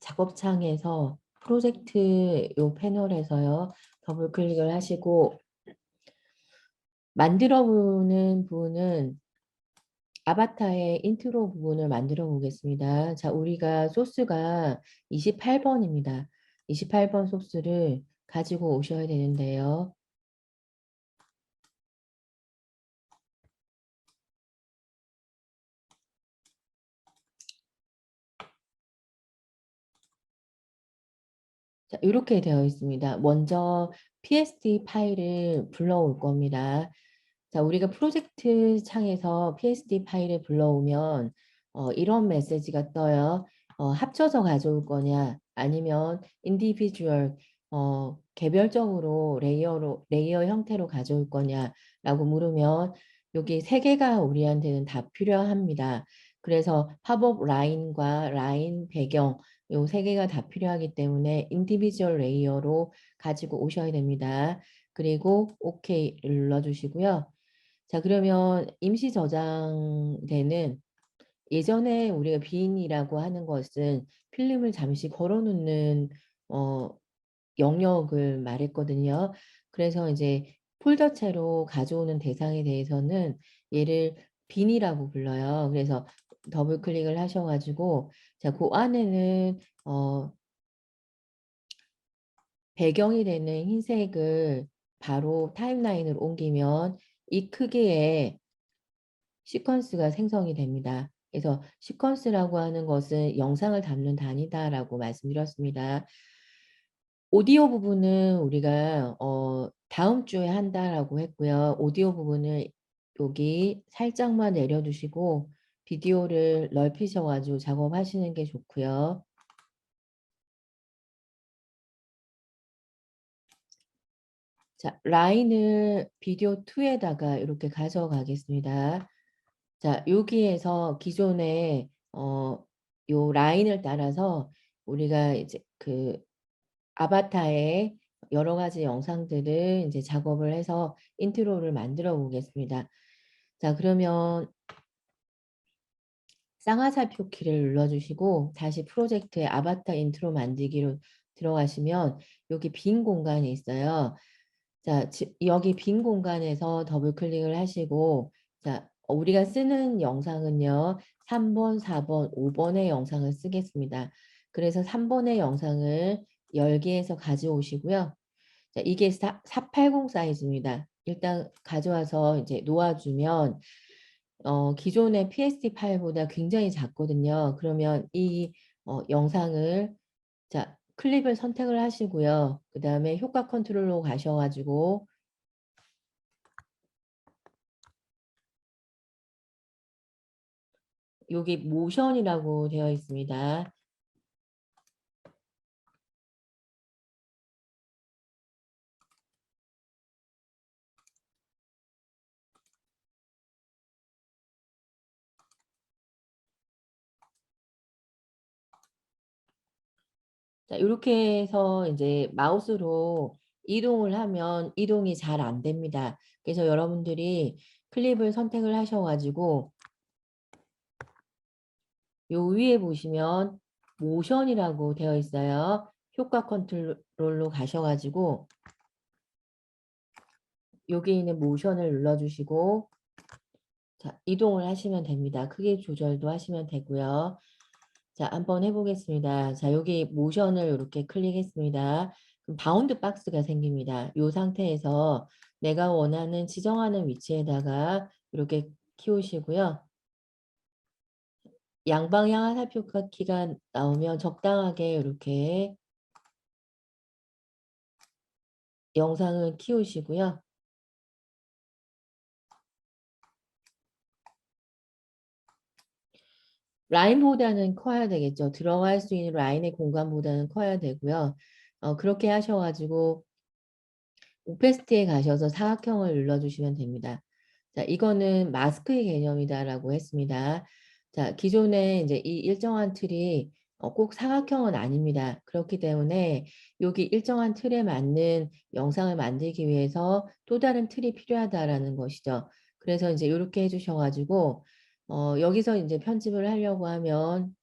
작업창에서 프로젝트 요 패널에서요. 더블 클릭을 하시고 만들어 보는 부분은 아바타의 인트로 부분을 만들어 보겠습니다. 자, 우리가 소스가 28번입니다. 28번 소스를 가지고 오셔야 되는데요. 자, 이렇게 되어 있습니다. 먼저 PSD 파일을 불러올 겁니다. 자, 우리가 프로젝트 창에서 PSD 파일을 불러오면 이런 메시지가 떠요. 합쳐서 가져올 거냐 아니면 인디비주얼 개별적으로 레이어 형태로 가져올 거냐라고 물으면 여기 세 개가 우리한테는 다 필요합니다. 그래서 팝업 라인과 라인 배경 요 세 개가 다 필요하기 때문에 인디비주얼 레이어로 가지고 오셔야 됩니다. 그리고 OK를 눌러주시고요. 자, 그러면 임시 저장되는 예전에 우리가 빈이라고 하는 것은 필름을 잠시 걸어 놓는 어 영역을 말했거든요. 그래서 이제 폴더체로 가져오는 대상에 대해서는 얘를 빈이라고 불러요. 그래서 더블 클릭을 하셔 가지고 자, 그 안에는 배경이 되는 흰색을 바로 타임라인으로 옮기면 이 크기의 시퀀스가 생성이 됩니다. 그래서 시퀀스라고 하는 것은 영상을 담는 단위다라고 말씀드렸습니다. 오디오 부분은 우리가 다음 주에 한다라고 했고요. 오디오 부분을 여기 살짝만 내려두시고 비디오를 넓히셔 가지고 작업하시는 게 좋고요. 자, 라인을 비디오 2에다가 이렇게 가져가겠습니다. 자, 여기에서 기존에 요 라인을 따라서 우리가 이제 그 아바타의 여러 가지 영상들을 이제 작업을 해서 인트로를 만들어 보겠습니다. 자, 그러면 쌍화살표 키를 눌러주시고 다시 프로젝트의 아바타 인트로 만들기로 들어가시면 여기 빈 공간이 있어요. 자, 여기 빈 공간에서 더블 클릭을 하시고 자, 우리가 쓰는 영상은요. 3번, 4번, 5번의 영상을 쓰겠습니다. 그래서 3번의 영상을 열기에서 가져오시고요. 자, 이게 480 사이즈입니다. 일단 가져와서 이제 놓아주면 기존의 PSD 파일보다 굉장히 작거든요. 그러면 이 영상을 자, 클립을 선택을 하시고요. 그 다음에 효과 컨트롤로 가셔가지고 여기 모션이라고 되어 있습니다. 자, 이렇게 해서 이제 마우스로 이동을 하면 이동이 잘 안 됩니다. 그래서 여러분들이 클립을 선택을 하셔가지고 요 위에 보시면 모션이라고 되어 있어요. 효과 컨트롤로 가셔가지고 여기 있는 모션을 눌러주시고 자, 이동을 하시면 됩니다. 크기 조절도 하시면 되고요. 자, 한번 해보겠습니다. 자, 여기 모션을 이렇게 클릭했습니다. 그럼 바운드 박스가 생깁니다. 이 상태에서 내가 원하는 지정하는 위치에다가 이렇게 키우시고요. 양방향 화살표 키가 나오면 적당하게 이렇게 영상을 키우시고요. 라인보다는 커야 되겠죠. 들어갈 수 있는 라인의 공간보다는 커야 되고요. 그렇게 하셔가지고 오페스티에 가셔서 사각형을 눌러주시면 됩니다. 자, 이거는 마스크의 개념이다라고 했습니다. 자, 기존에 이제 이 일정한 틀이 꼭 사각형은 아닙니다. 그렇기 때문에 여기 일정한 틀에 맞는 영상을 만들기 위해서 또 다른 틀이 필요하다라는 것이죠. 그래서 이제 이렇게 해주셔가지고 여기서 이제 편집을 하려고 하면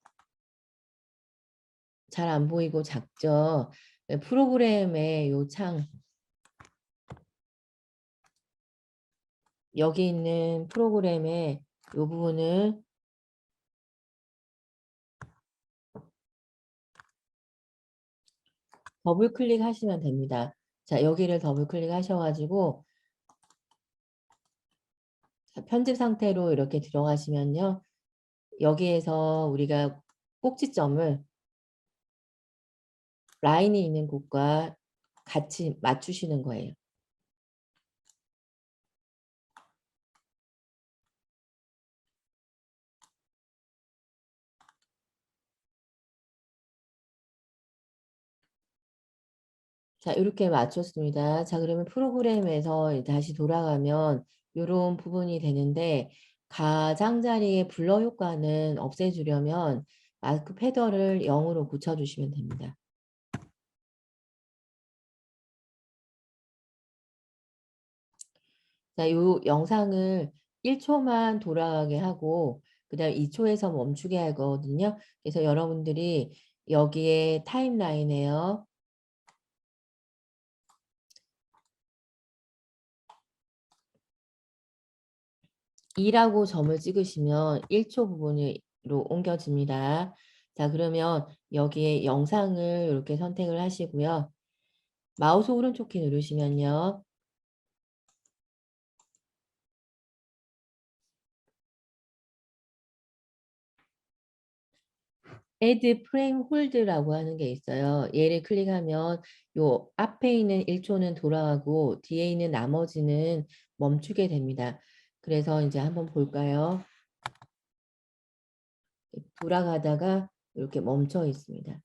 잘 안 보이고 작죠? 프로그램의 요 창, 여기 있는 프로그램의 요 부분을 더블 클릭하시면 됩니다. 자, 여기를 더블 클릭하셔가지고 편집 상태로 이렇게 들어가시면요. 여기에서 우리가 꼭지점을 라인이 있는 곳과 같이 맞추시는 거예요. 자, 이렇게 맞췄습니다. 자, 그러면 프로그램에서 다시 돌아가면 이런 부분이 되는데 가장자리의 블러 효과는 없애주려면 마스크 패더를 0으로 고쳐주시면 됩니다. 자, 이 영상을 1초만 돌아가게 하고 그 다음 2초에서 멈추게 하거든요. 그래서 여러분들이 여기에 타임라인에요. 2라고 점을 찍으시면 1초 부분으로 옮겨집니다. 자, 그러면 여기에 영상을 이렇게 선택을 하시고요. 마우스 오른쪽 키 누르시면요. Add Frame Hold라고 하는 게 있어요. 얘를 클릭하면 요 앞에 있는 1초는 돌아가고 뒤에 있는 나머지는 멈추게 됩니다. 그래서 이제 한번 볼까요? 돌아가다가 이렇게 멈춰 있습니다.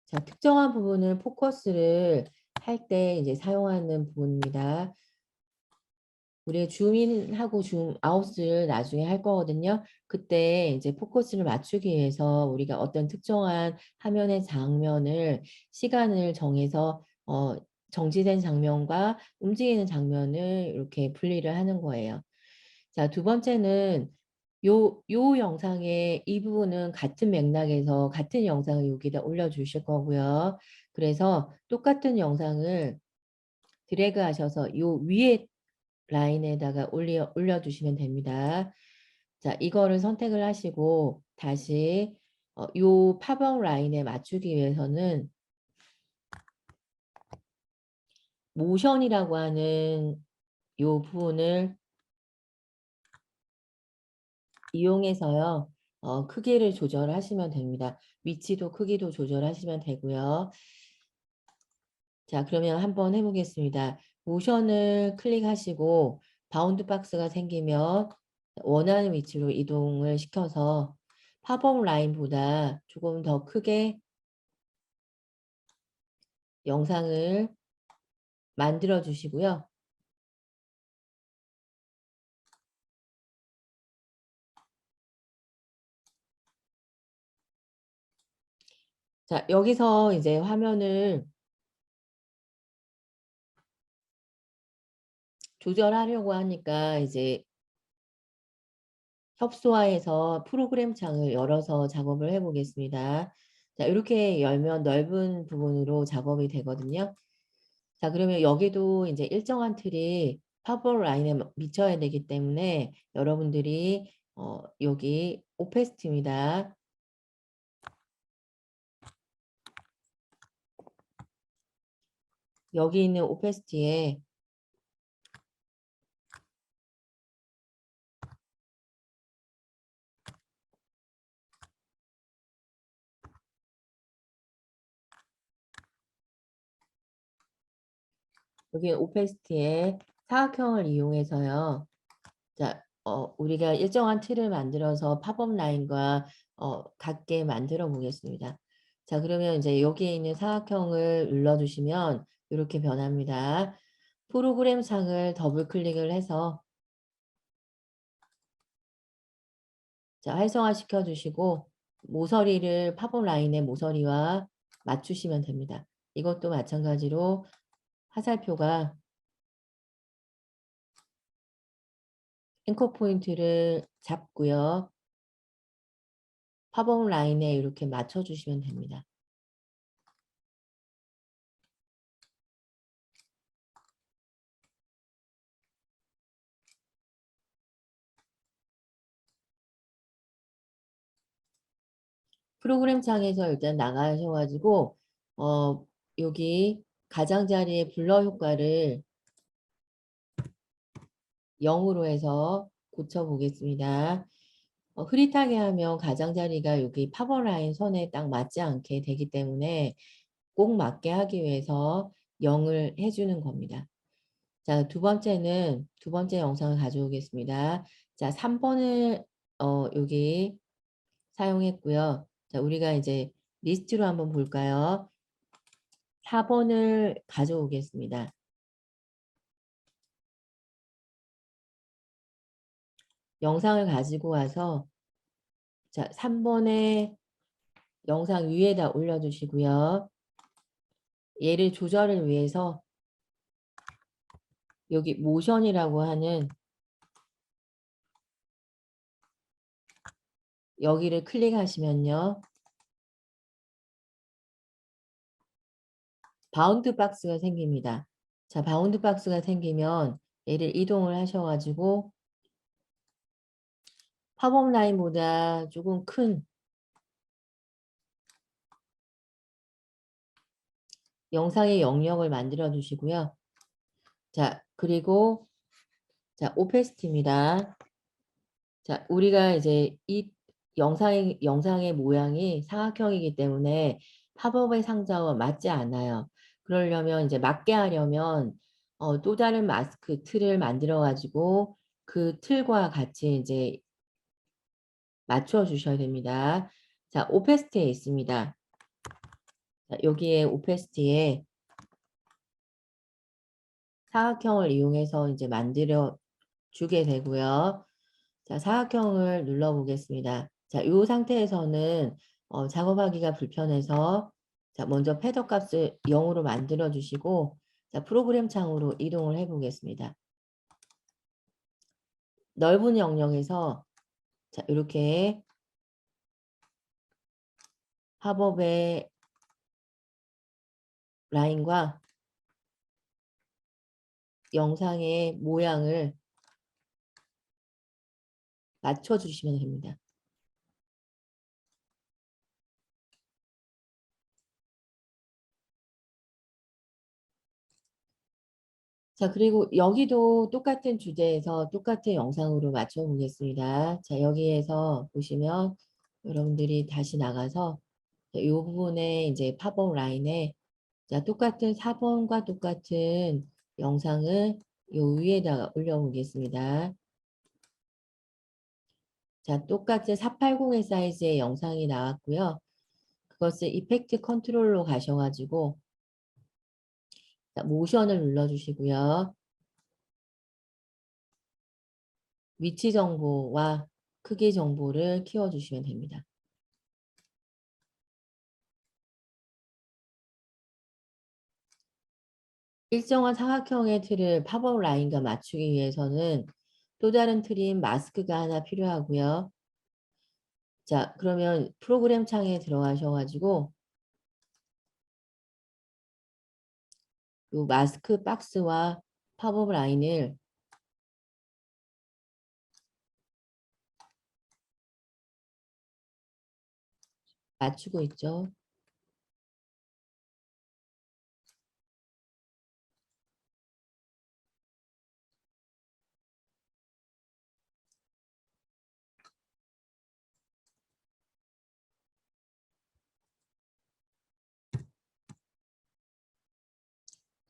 자, 특정한 부분을 포커스를 할 때 이제 사용하는 부분입니다. 우리 줌인하고 줌 아웃을 나중에 할 거거든요. 그때 이제 포커스를 맞추기 위해서 우리가 어떤 특정한 화면의 장면을 시간을 정해서 정지된 장면과 움직이는 장면을 이렇게 분리를 하는 거예요. 자, 두 번째는 요 영상의 이 부분은 같은 맥락에서 같은 영상을 여기다 올려주실 거고요. 그래서 똑같은 영상을 드래그 하셔서 요 위에 라인에다가 올려주시면 됩니다. 자, 이거를 선택을 하시고 다시 요 팝업 라인에 맞추기 위해서는 모션이라고 하는 요 부분을 이용해서요. 크기를 조절하시면 됩니다. 위치도 크기도 조절하시면 되고요. 자, 그러면 한번 해보겠습니다. 모션을 클릭하시고 바운드 박스가 생기면 원하는 위치로 이동을 시켜서 팝업 라인보다 조금 더 크게 영상을 만들어 주시고요. 자, 여기서 이제 화면을 조절하려고 하니까 이제 협소화해서 프로그램 창을 열어서 작업을 해보겠습니다. 자, 이렇게 열면 넓은 부분으로 작업이 되거든요. 자, 그러면 여기도 이제 일정한 틀이 팝업 라인에 미쳐야 되기 때문에 여러분들이 여기 오페스티입니다. 여기 있는 오페스티에 여기 오페스티에 사각형을 이용해서요. 자, 우리가 일정한 틀을 만들어서 팝업 라인과 같게 만들어 보겠습니다. 자, 그러면 이제 여기에 있는 사각형을 눌러주시면 이렇게 변합니다. 프로그램 창을 더블 클릭을 해서 자, 활성화 시켜주시고 모서리를 팝업 라인의 모서리와 맞추시면 됩니다. 이것도 마찬가지로 화살표가 앵커 포인트를 잡고요. 팝업 라인에 이렇게 맞춰주시면 됩니다. 프로그램 창에서 일단 나가셔가지고 여기 가장자리의 블러 효과를 0으로 해서 고쳐보겠습니다. 흐릿하게 하면 가장자리가 여기 팝업라인 선에 딱 맞지 않게 되기 때문에 꼭 맞게 하기 위해서 0을 해주는 겁니다. 자, 두 번째 영상을 가져오겠습니다. 자, 3번을 여기 사용했고요. 자, 우리가 이제 리스트로 한번 볼까요? 4번을 가져오겠습니다. 영상을 가지고 와서 자, 3번에 영상 위에다 올려주시고요. 얘를 조절을 위해서 여기 모션이라고 하는 여기를 클릭하시면요. 바운드 박스가 생깁니다. 자, 바운드 박스가 생기면 얘를 이동을 하셔가지고 팝업 라인보다 조금 큰 영상의 영역을 만들어 주시고요. 자, 그리고 자, 오페시티입니다. 자, 우리가 이제 이 영상의 모양이 사각형이기 때문에 팝업의 상자와 맞지 않아요. 그러려면 이제 맞게 하려면 또 다른 마스크 틀을 만들어 가지고 그 틀과 같이 이제 맞춰 주셔야 됩니다. 자, 오페시티에 있습니다. 자, 여기에 오페시티에 사각형을 이용해서 이제 만들어 주게 되고요. 자, 사각형을 눌러 보겠습니다. 자, 이 상태에서는 작업하기가 불편해서 자, 먼저 패더 값을 0으로 만들어 주시고 자, 프로그램 창으로 이동을 해 보겠습니다. 넓은 영역에서 자, 이렇게 팝업의 라인과 영상의 모양을 맞춰 주시면 됩니다. 자, 그리고 여기도 똑같은 주제에서 똑같은 영상으로 맞춰 보겠습니다. 자, 여기에서 보시면 여러분들이 다시 나가서 이 부분에 이제 팝업 라인에 자, 똑같은 4번과 똑같은 영상을 요 위에다가 올려보겠습니다. 자, 똑같은 480의 사이즈의 영상이 나왔고요. 그것을 이펙트 컨트롤로 가셔가지고 자, 모션을 눌러주시고요. 위치 정보와 크기 정보를 키워주시면 됩니다. 일정한 사각형의 틀을 팝업 라인과 맞추기 위해서는 또 다른 틀인 마스크가 하나 필요하고요. 자, 그러면 프로그램 창에 들어가셔가지고 요 마스크 박스와 팝업 라인을 맞추고 있죠.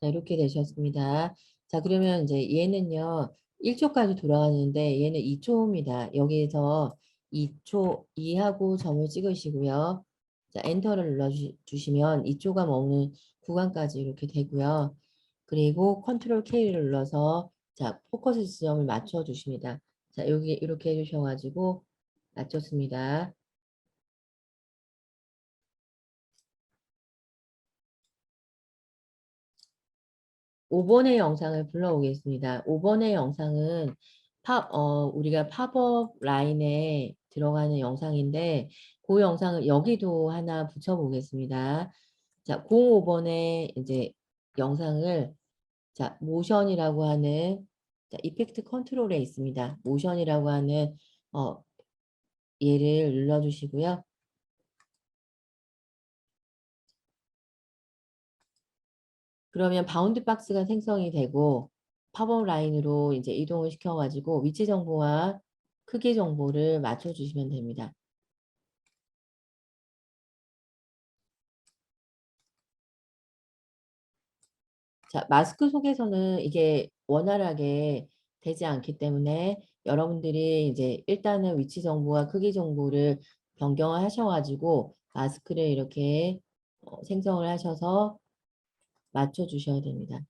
자, 이렇게 되셨습니다. 자, 그러면 이제 얘는요, 1초까지 돌아가는데 얘는 2초입니다. 여기에서 2초, 2하고 점을 찍으시고요. 자, 엔터를 눌러주시면 2초가 머무는 구간까지 이렇게 되고요. 그리고 컨트롤 K를 눌러서 자, 포커스 지점을 맞춰 주십니다. 자, 여기 이렇게 해주셔가지고 맞췄습니다. 5번의 영상을 불러오겠습니다. 5번의 영상은 우리가 팝업 라인에 들어가는 영상인데 그 영상을 여기도 하나 붙여보겠습니다. 자, 05번에 이제 영상을 자, 모션이라고 하는 자, 이펙트 컨트롤에 있습니다. 모션이라고 하는 얘를 눌러주시고요. 그러면 바운드 박스가 생성이 되고 팝업 라인으로 이제 이동을 시켜가지고 위치 정보와 크기 정보를 맞춰주시면 됩니다. 자, 마스크 속에서는 이게 원활하게 되지 않기 때문에 여러분들이 이제 일단은 위치 정보와 크기 정보를 변경을 하셔가지고 마스크를 이렇게 생성을 하셔서 맞춰주셔야 됩니다.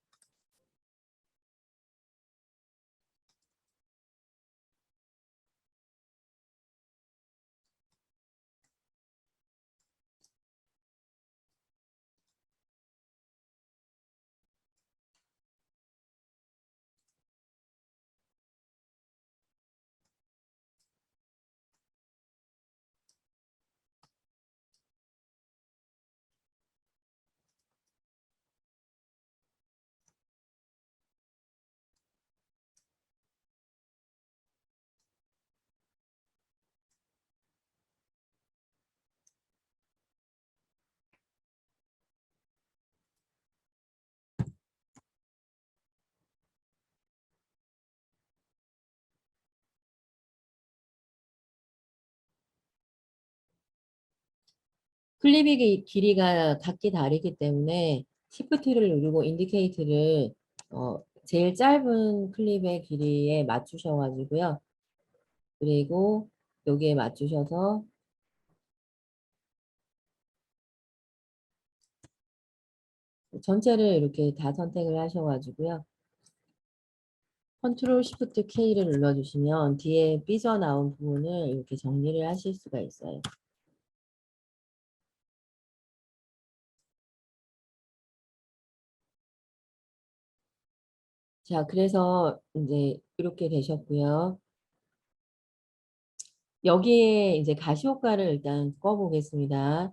클립의 길이가 각기 다르기 때문에 Shift를 누르고 인디케이트를 제일 짧은 클립의 길이에 맞추셔가지고요. 그리고 여기에 맞추셔서 전체를 이렇게 다 선택을 하셔가지고요. 컨트롤 시프트 K를 눌러주시면 뒤에 삐져나온 부분을 이렇게 정리를 하실 수가 있어요. 자, 그래서 이제 이렇게 되셨고요. 여기에 이제 가시효과를 일단 꺼보겠습니다.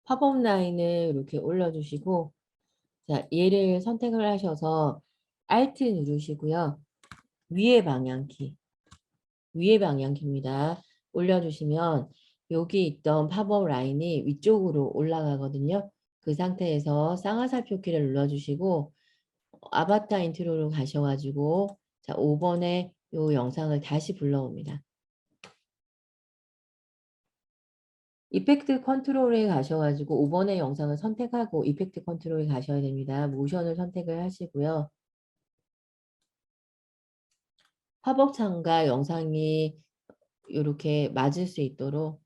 팝업 라인을 이렇게 올려주시고, 자, 얘를 선택을 하셔서 Alt 누르시고요. 위에 방향키입니다. 올려주시면 여기 있던 팝업 라인이 위쪽으로 올라가거든요. 그 상태에서 쌍화살표 키를 눌러주시고 아바타 인트로로 가셔가지고 자 5번에 이 영상을 다시 불러옵니다. 이펙트 컨트롤에 가셔가지고 5번의 영상을 선택하고 이펙트 컨트롤에 가셔야 됩니다. 모션을 선택을 하시고요. 팝업 창과 영상이 이렇게 맞을 수 있도록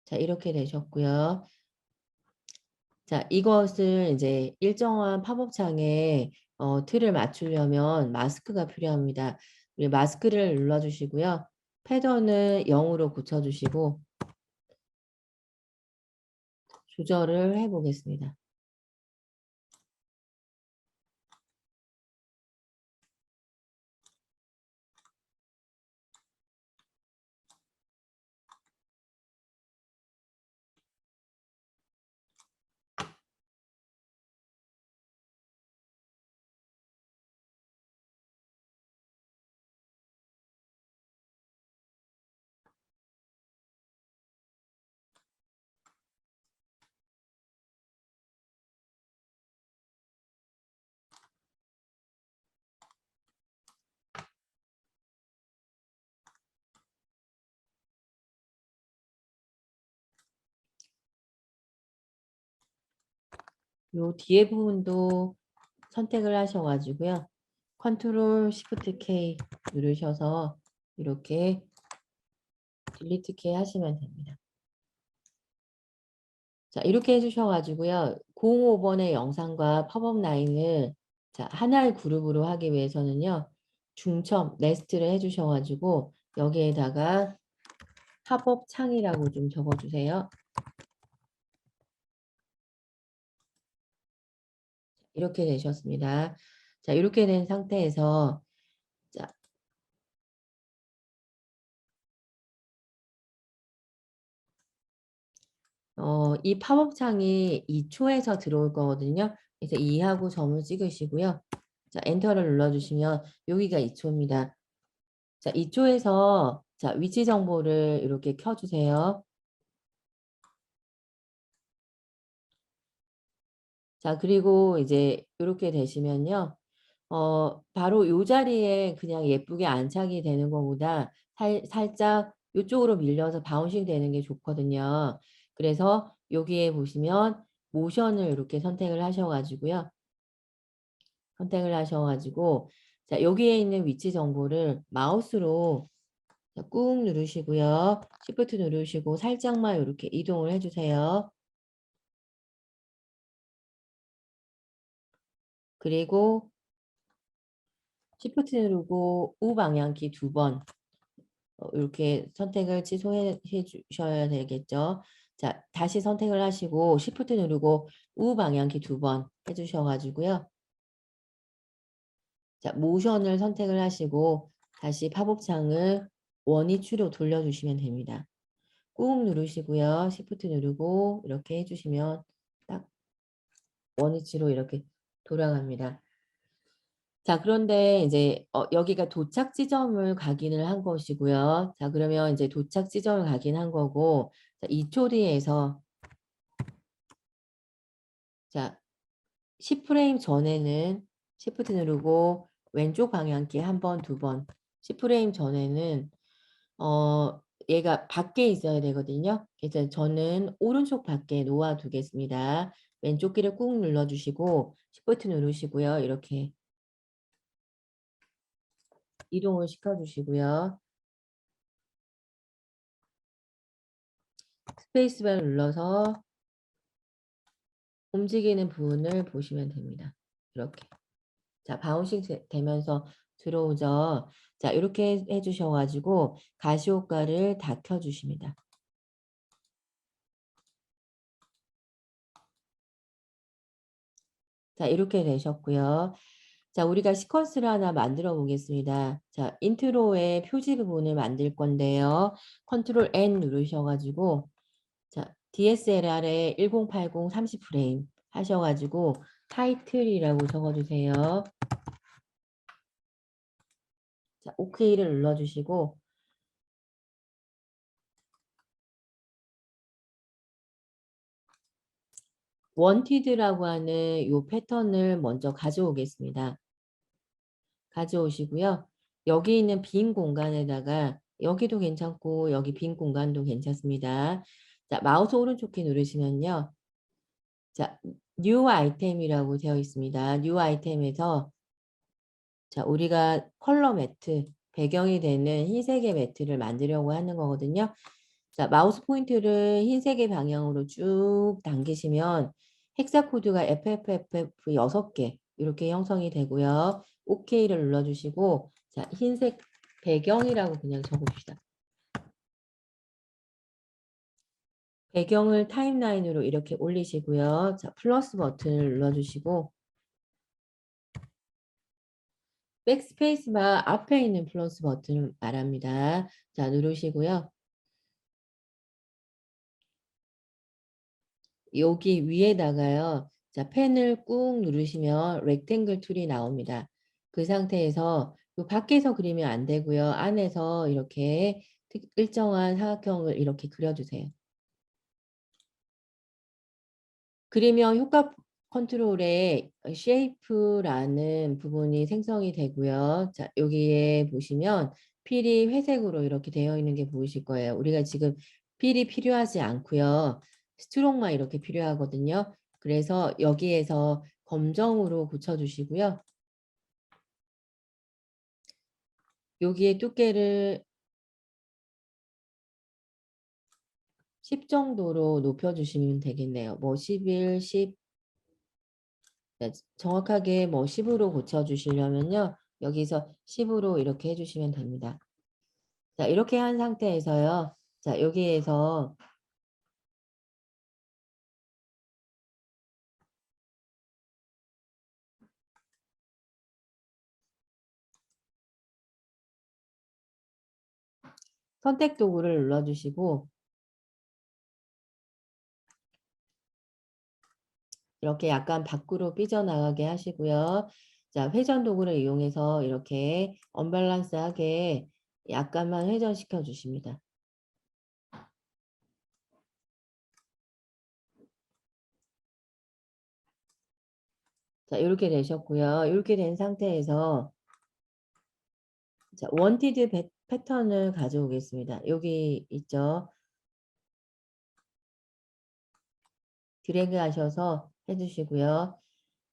자 이렇게 되셨고요. 자, 이것을 이제 일정한 팝업 창에 틀을 맞추려면 마스크가 필요합니다. 우리 마스크를 눌러주시고요. 패턴을 0으로 고쳐주시고 조절을 해보겠습니다. 요 뒤에 부분도 선택을 하셔가지고요. 컨트롤 시프트 K 누르셔서 이렇게 딜리트 K 하시면 됩니다. 자, 이렇게 해주셔가지고요. 05번의 영상과 팝업 라인을 자, 하나의 그룹으로 하기 위해서는요. 중첩, 네스트를 해주셔가지고 여기에다가 팝업 창이라고 좀 적어주세요. 이렇게 되셨습니다. 자, 이렇게 된 상태에서 자, 이 팝업 창이 2초에서 들어올 거거든요. 그래서 2하고 점을 찍으시고요. 자, 엔터를 눌러주시면 여기가 2초입니다. 자, 2초에서 자, 위치 정보를 이렇게 켜주세요. 자, 그리고 이제 이렇게 되시면요. 바로 이 자리에 그냥 예쁘게 안착이 되는 것보다 살짝 이쪽으로 밀려서 바운싱 되는 게 좋거든요. 그래서 여기에 보시면 모션을 이렇게 선택을 하셔가지고요. 선택을 하셔가지고 자, 여기에 있는 위치 정보를 마우스로 꾹 누르시고요. Shift 누르시고 살짝만 이렇게 이동을 해주세요. 그리고 Shift 누르고 우방향키 2번 이렇게 선택을 취소해 주셔야 되겠죠. 자, 다시 선택을 하시고 Shift 누르고 우방향키 2번 해주셔가지고요. 자, 모션을 선택을 하시고 다시 팝업창을 원위치로 돌려주시면 됩니다. 꾹 누르시고요. Shift 누르고 이렇게 해주시면 딱 원위치로 이렇게 돌아갑니다. 자, 그런데 이제 여기가 도착 지점을 각인을 한 것이고요. 자, 그러면 이제 도착 지점을 각인한 거고, 자, 이 초리에서 자, 10프레임 전에는 Shift 누르고 왼쪽 방향키 한 번, 두 번. 10프레임 전에는 얘가 밖에 있어야 되거든요. 그래서 저는 오른쪽 밖에 놓아 두겠습니다. 왼쪽 키를 꾹 눌러주시고 Shift 누르시고요. 이렇게 이동을 시켜주시고요. 스페이스바를 눌러서 움직이는 부분을 보시면 됩니다. 이렇게. 자, 바운싱 되면서 들어오죠. 자, 이렇게 해주셔가지고 가시효과를 다 켜주십니다. 자, 이렇게 되셨고요. 자, 우리가 시퀀스를 하나 만들어 보겠습니다. 자, 인트로의 표지 부분을 만들 건데요. 컨트롤 N 누르셔가지고 자, DSLR에 1080 30프레임 하셔가지고 타이틀이라고 적어주세요. 자, OK를 눌러주시고 원티드라고 하는 이 패턴을 먼저 가져오겠습니다. 가져오시고요. 여기 있는 빈 공간에다가 여기도 괜찮고 여기 빈 공간도 괜찮습니다. 자, 마우스 오른쪽 키 누르시면요. 자, 뉴 아이템이라고 되어 있습니다. 뉴 아이템에서 자, 우리가 컬러 매트, 배경이 되는 흰색의 매트를 만들려고 하는 거거든요. 자, 마우스 포인트를 흰색의 방향으로 쭉 당기시면 헥사 코드가 FFFF 6개 이렇게 형성이 되고요. OK를 눌러주시고 자, 흰색 배경이라고 그냥 적읍시다. 배경을 타임라인으로 이렇게 올리시고요. 자, 플러스 버튼을 눌러주시고 백스페이스바 앞에 있는 플러스 버튼을 말합니다. 자, 누르시고요. 여기 위에다가요. 자, 펜을 꾹 누르시면 렉탱글 툴이 나옵니다. 그 상태에서 밖에서 그리면 안 되고요. 안에서 이렇게 일정한 사각형을 이렇게 그려주세요. 그리면 효과 컨트롤에 쉐이프라는 부분이 생성이 되고요. 자, 여기에 보시면 필이 회색으로 이렇게 되어 있는 게 보이실 거예요. 우리가 지금 필이 필요하지 않고요. 스트로크만 이렇게 필요하거든요. 그래서 여기에서 검정으로 고쳐주시고요. 여기에 두께를 10 정도로 높여주시면 되겠네요. 뭐 11, 10, 네, 정확하게 뭐 10으로 고쳐주시려면요. 여기서 10으로 이렇게 해주시면 됩니다. 자, 이렇게 한 상태에서요. 자, 여기에서 선택 도구를 눌러주시고 이렇게 약간 밖으로 삐져나가게 하시고요. 자, 회전 도구를 이용해서 이렇게 언밸런스하게 약간만 회전시켜 주십니다. 자, 이렇게 되셨고요. 이렇게 된 상태에서 자, 원티드 패턴을 가져오겠습니다. 여기 있죠. 드래그 하셔서 해주시고요.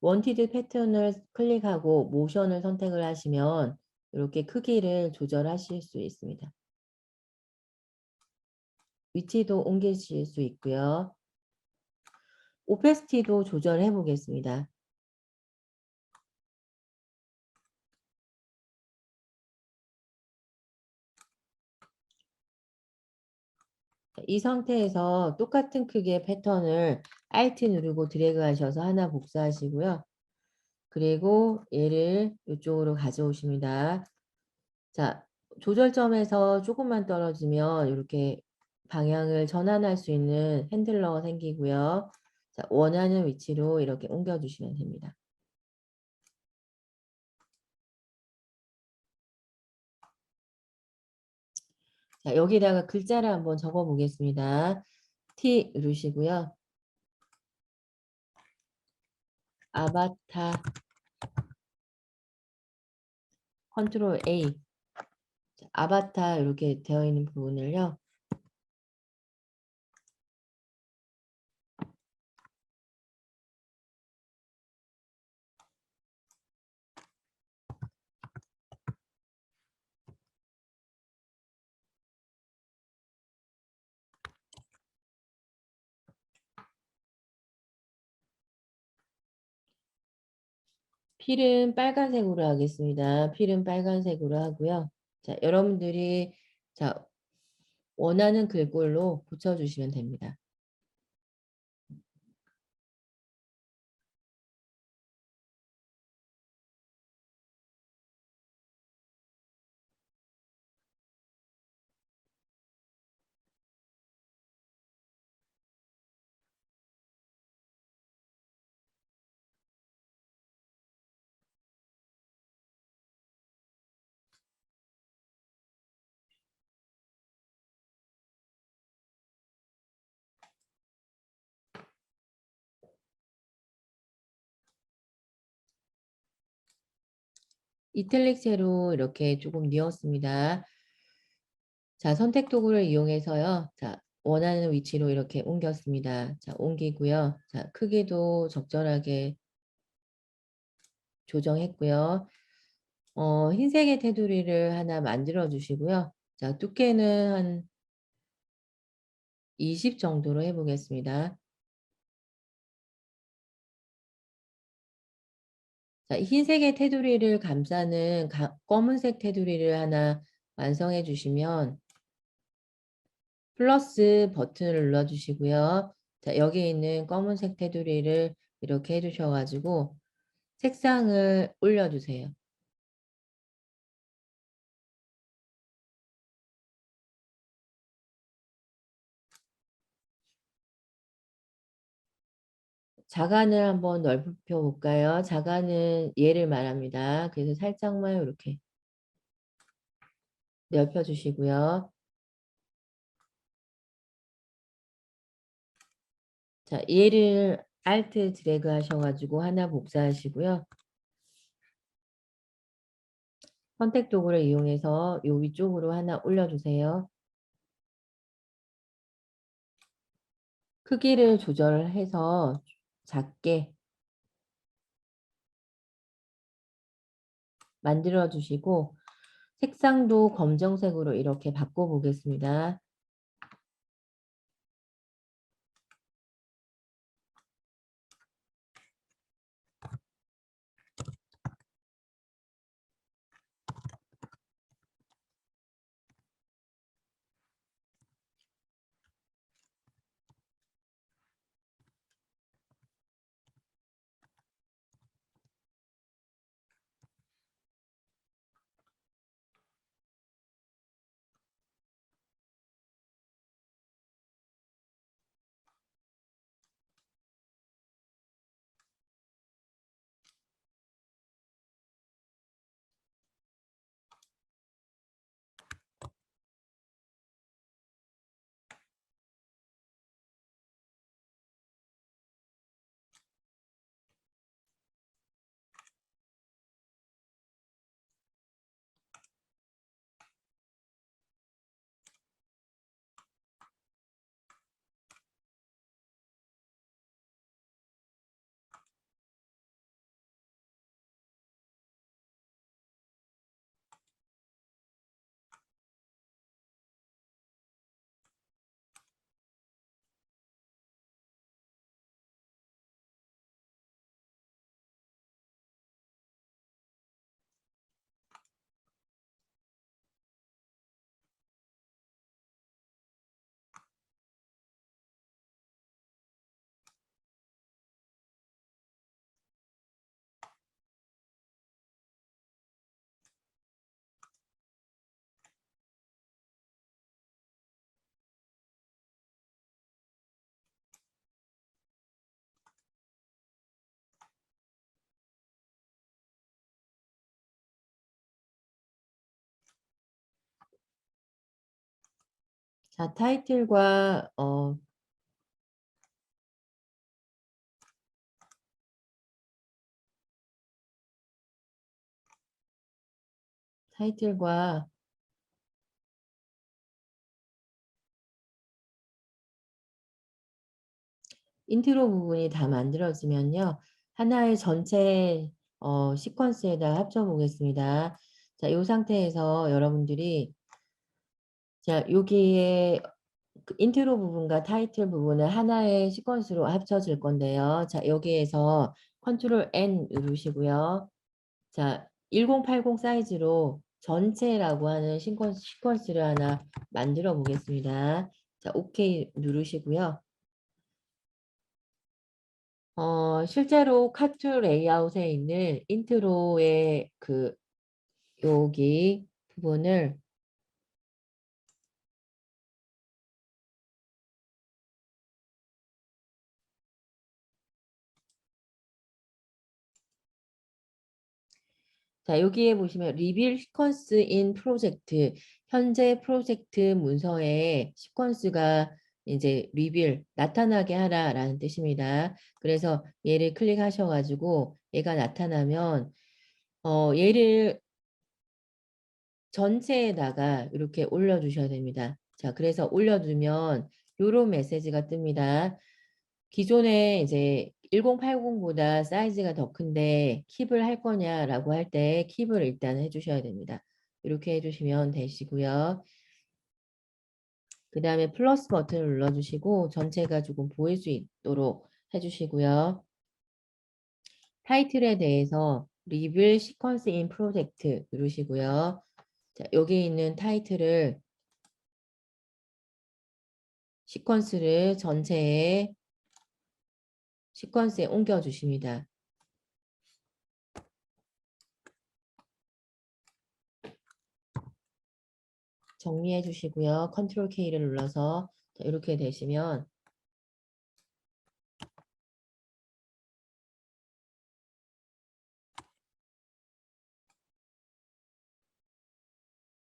원티드 패턴을 클릭하고 모션을 선택을 하시면 이렇게 크기를 조절하실 수 있습니다. 위치도 옮기실 수 있고요. 오페시티도 조절해 보겠습니다. 이 상태에서 똑같은 크기의 패턴을 Alt 누르고 드래그 하셔서 하나 복사하시고요. 그리고 얘를 이쪽으로 가져오십니다. 자, 조절점에서 조금만 떨어지면 이렇게 방향을 전환할 수 있는 핸들러가 생기고요. 자, 원하는 위치로 이렇게 옮겨주시면 됩니다. 자, 여기다가 글자를 한번 적어 보겠습니다. T 누르시고요. 아바타 컨트롤 A. 자, 아바타 이렇게 되어 있는 부분을요. 필은 빨간색으로 하겠습니다. 필은 빨간색으로 하고요. 자, 여러분들이 자, 원하는 글꼴로 붙여주시면 됩니다. 이탈릭체로 이렇게 조금 뉘었습니다. 자, 선택 도구를 이용해서요. 자, 원하는 위치로 이렇게 옮겼습니다. 자, 옮기고요. 자, 크기도 적절하게 조정했고요. 흰색의 테두리를 하나 만들어 주시고요. 자, 두께는 한 20 정도로 해보겠습니다. 자, 흰색의 테두리를 감싸는 검은색 테두리를 하나 완성해 주시면 플러스 버튼을 눌러주시고요. 자, 여기 있는 검은색 테두리를 이렇게 해주셔가지고 색상을 올려주세요. 자간을 한번 넓혀 볼까요? 자간은 얘를 말합니다. 그래서 살짝만 이렇게 넓혀 주시고요. 자, 얘를 Alt 드래그 하셔가지고 하나 복사하시고요. 선택 도구를 이용해서 요 위쪽으로 하나 올려주세요. 크기를 조절해서 작게 만들어 주시고 색상도 검정색으로 이렇게 바꿔 보겠습니다. 자, 타이틀과 타이틀과 인트로 부분이 다 만들어지면요. 하나의 전체 시퀀스에다 합쳐 보겠습니다. 자, 이 상태에서 여러분들이 자, 여기에 그 인트로 부분과 타이틀 부분을 하나의 시퀀스로 합쳐질 건데요. 자, 여기에서 컨트롤 N 누르시고요. 자, 1080 사이즈로 전체라고 하는 시퀀스를 하나 만들어 보겠습니다. 자, OK 누르시고요. 실제로 카트 레이아웃에 있는 인트로의 그 여기 부분을 자, 여기에 보시면 리빌 시퀀스 인 프로젝트 현재 프로젝트 문서에 시퀀스가 이제 리빌 나타나게 하라라는 뜻입니다. 그래서 얘를 클릭하셔가지고 얘가 나타나면 얘를 전체에다가 이렇게 올려주셔야 됩니다. 자, 그래서 올려두면 요런 메시지가 뜹니다. 기존에 이제 1080보다 사이즈가 더 큰데 킵을 할 거냐라고 할 때 킵을 일단 해주셔야 됩니다. 이렇게 해주시면 되시고요. 그 다음에 플러스 버튼을 눌러주시고 전체가 조금 보일 수 있도록 해주시고요. 타이틀에 대해서 리빌 시퀀스 인 프로젝트 누르시고요. 자, 여기 있는 타이틀을 시퀀스를 전체에 시퀀스에 옮겨 주십니다. 정리해 주시고요. 컨트롤 K를 눌러서 자, 이렇게 되시면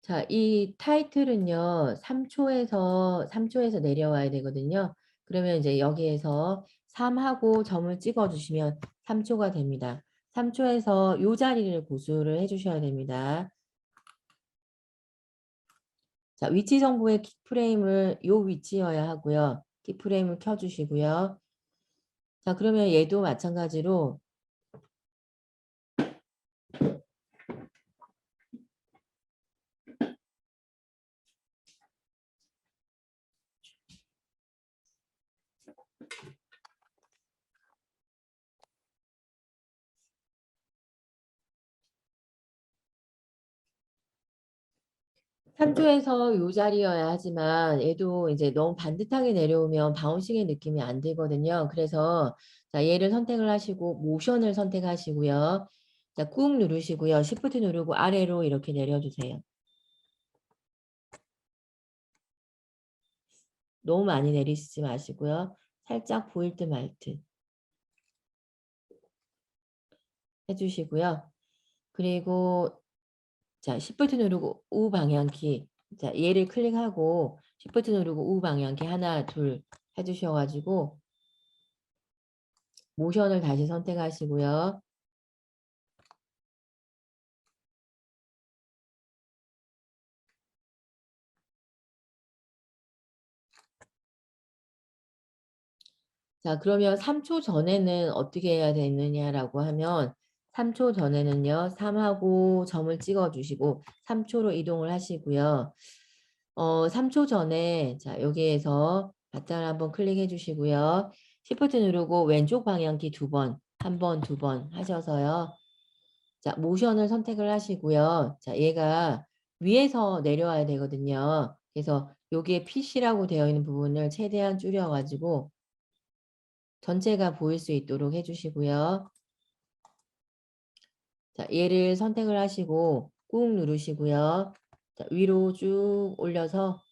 자, 이 타이틀은요. 3초에서 내려와야 되거든요. 그러면 이제 여기에서 3하고 점을 찍어 주시면 3초가 됩니다. 3초에서 이 자리를 고수를 해 주셔야 됩니다. 자, 위치 정보의 키프레임을 요 위치여야 하고요. 키프레임을 켜 주시고요. 자, 그러면 얘도 마찬가지로 3초에서 요 자리여야 하지만 얘도 이제 너무 반듯하게 내려오면 바운싱의 느낌이 안 들거든요. 그래서 자, 얘를 선택을 하시고 모션을 선택하시고요. 자, 꾹 누르시고요. 시프트 누르고 아래로 이렇게 내려주세요. 너무 많이 내리시지 마시고요. 살짝 보일 듯 말 듯 해주시고요. 그리고 자, 시프트 누르고 우 방향키. 자, 얘를 클릭하고 시프트 누르고 우 방향키 하나, 둘 해주셔가지고 모션을 다시 선택하시고요. 자, 그러면 3초 전에는 어떻게 해야 되느냐라고 하면 3초 전에는요. 3하고 점을 찍어 주시고 3초로 이동을 하시고요. 3초 전에 자, 여기에서 바탕을 한번 클릭해 주시고요. 시프트 누르고 왼쪽 방향키 두 번, 한 번, 두 번 하셔서요. 자, 모션을 선택을 하시고요. 자, 얘가 위에서 내려와야 되거든요. 그래서 여기에 PC라고 되어 있는 부분을 최대한 줄여가지고 전체가 보일 수 있도록 해주시고요. 자, 얘를 선택을 하시고 꾹 누르시고요. 자, 위로 쭉 올려서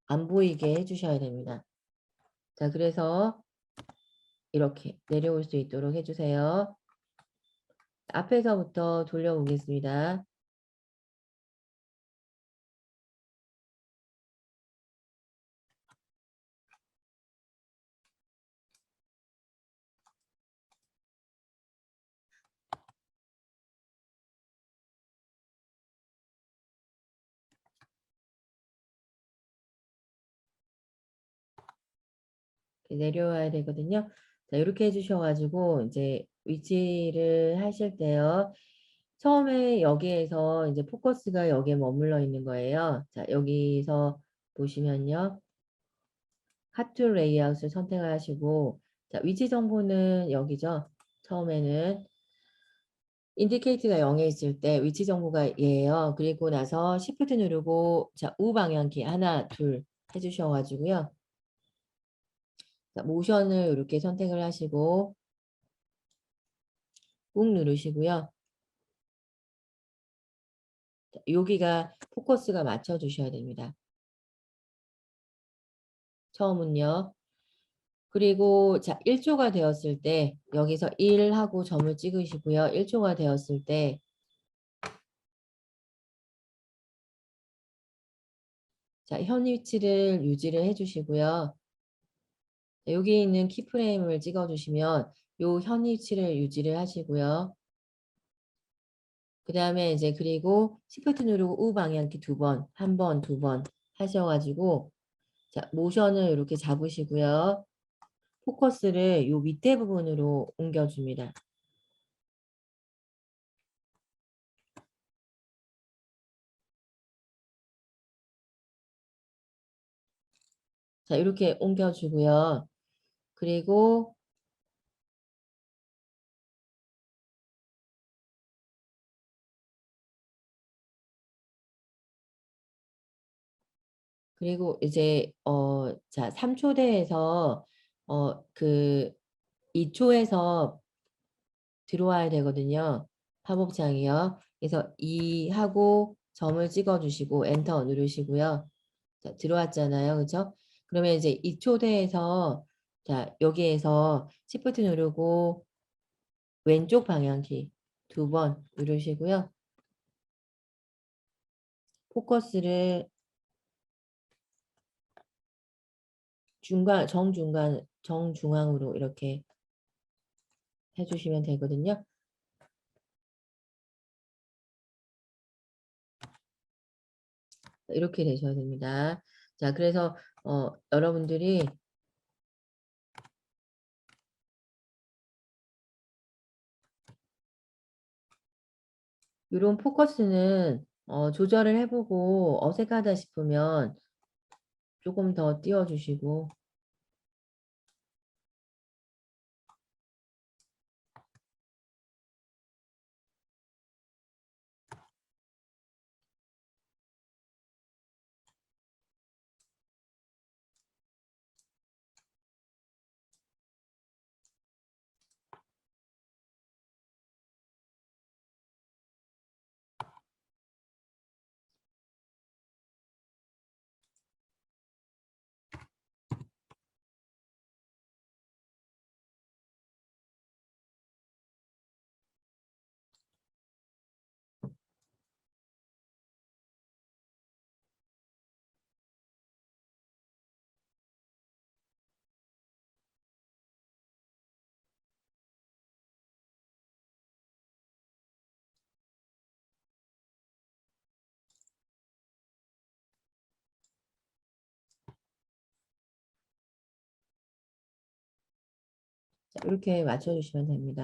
안 보이게 해주셔야 됩니다. 자, 그래서 이렇게 내려올 수 있도록 해주세요. 앞에서부터 돌려보겠습니다. 내려와야 되거든요. 자, 이렇게 해주셔가지고 이제 위치를 하실 때요. 처음에 여기에서 이제 포커스가 여기에 머물러 있는 거예요. 자, 여기서 보시면요. 하트 레이아웃을 선택을 하시고, 자, 위치 정보는 여기죠. 처음에는 인디케이트가 0에 있을 때 위치 정보가 얘예요. 그리고 나서 Shift 누르고, 자, 우방향키 하나, 둘 해주셔가지고요. 자, 모션을 이렇게 선택을 하시고, 꾹 누르시고요. 자, 여기가 포커스가 맞춰주셔야 됩니다. 처음은요. 그리고 자, 1초가 되었을 때 여기서 1하고 점을 찍으시고요. 1초가 되었을 때 자, 현 위치를 유지를 해주시고요. 여기 있는 키프레임을 찍어주시면 요 현 위치를 유지를 하시고요. 그 다음에 이제 그리고 시프트 누르고 우 방향키 두 번, 한 번, 두 번 하셔가지고 자, 모션을 이렇게 잡으시고요. 포커스를 요 밑에 부분으로 옮겨줍니다. 자, 이렇게 옮겨주고요. 그리고 이제 자, 3초대에서 그 2초에서 들어와야 되거든요. 팝업창이요. 그래서 2 하고 점을 찍어 주시고 엔터 누르시고요. 자, 들어왔잖아요. 그죠? 그러면 이제 2초대에서 자, 여기에서 시프트 누르고 왼쪽 방향키 두 번 누르시고요. 포커스를 중간, 정중앙으로 이렇게 해주시면 되거든요. 이렇게 되셔야 됩니다. 자, 그래서 여러분들이 이런 포커스는 조절을 해보고 어색하다 싶으면 조금 더 띄워주시고 자, 이렇게 맞춰주시면 됩니다.